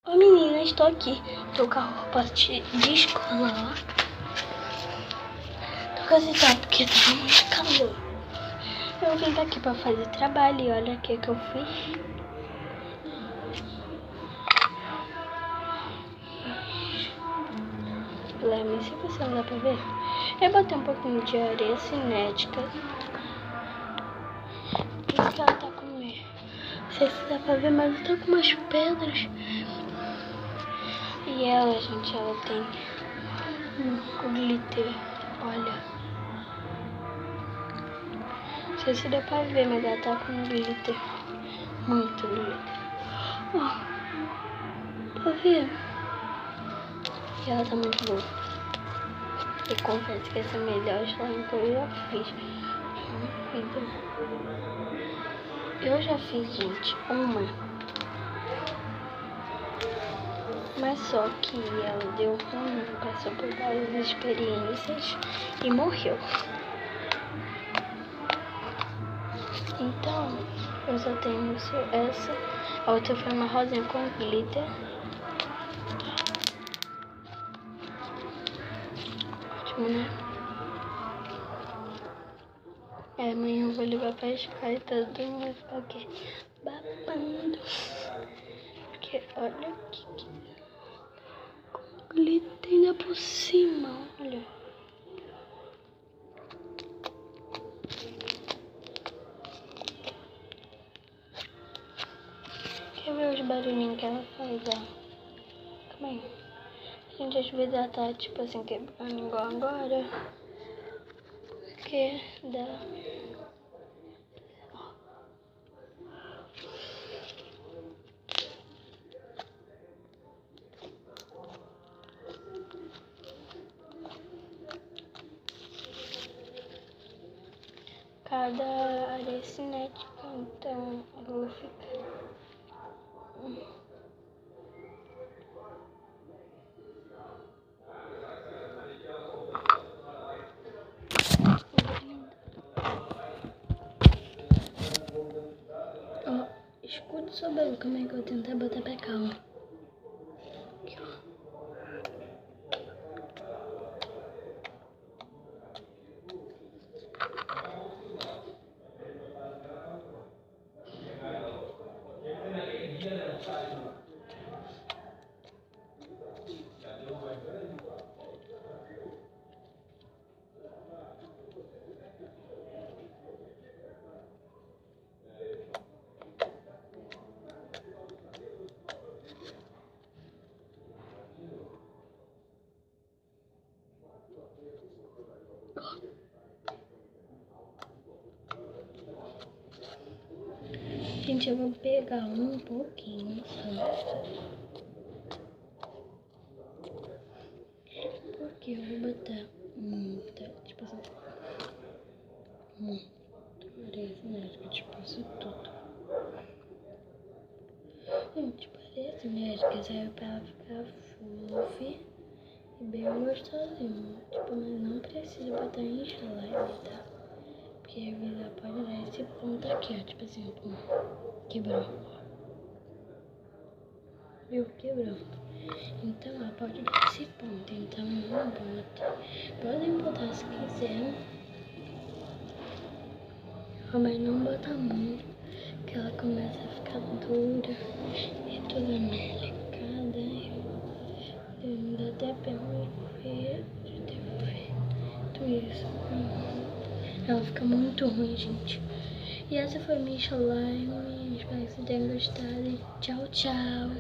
Ô menina, estou aqui. Tô com a roupa de escola, ó. Tô com esse top porque tá muito calor. Eu vim daqui pra fazer trabalho e olha o que eu fiz. Leme, se você não dá pra ver, eu botei um pouquinho de areia cinética. Porque ela tá com medo. Não sei se dá pra ver, mas eu tô com umas pedras. E ela, gente, ela tem um glitter. Olha. Não sei se dá pra ver, mas ela tá com glitter. Muito glitter. Ó. Tá vendo? E ela tá muito boa. Eu confesso que essa é a melhor slime que eu já fiz. Eu já fiz, gente, uma. Mas só que ela deu ruim, passou por várias experiências e morreu. Então, eu só tenho essa. A outra foi uma rosinha com glitter. Ótimo, né? Amanhã eu vou levar pra escola e todo mundo vai ficar aqui babando. Porque olha que glitter ainda por cima, olha. Quer ver os barulhinhos que ela faz, ó? Calma aí. Gente, às vezes ela tá tipo assim quebrando igual agora. Porque dá. Cada área cinética, então eu vou ficar. Ó, escuta o seu barulho, como é que eu vou tentar botar pra cá, ó. Aqui, ó. Gente, eu vou pegar um pouquinho só. Porque eu vou botar muita, tipo assim, muito areia cinética, tipo isso tudo. Gente, parece mesmo que serve pra ela ficar fluffy e bem gostosinho. Tipo, mas não precisa botar em slime, tá? Porque às vezes ela pode dar esse ponto aqui, ó. Tipo assim, quebrou. Viu? Quebrou. Então ela pode dar esse ponto. Então não bota. Podem botar se quiser. Mas não bota muito. Que ela começa a ficar dura e toda melecada. Dá até pena ver de ter feito isso. Ela fica muito ruim, gente. E essa foi minha slime. Espero que vocês tenham gostado. Tchau, tchau.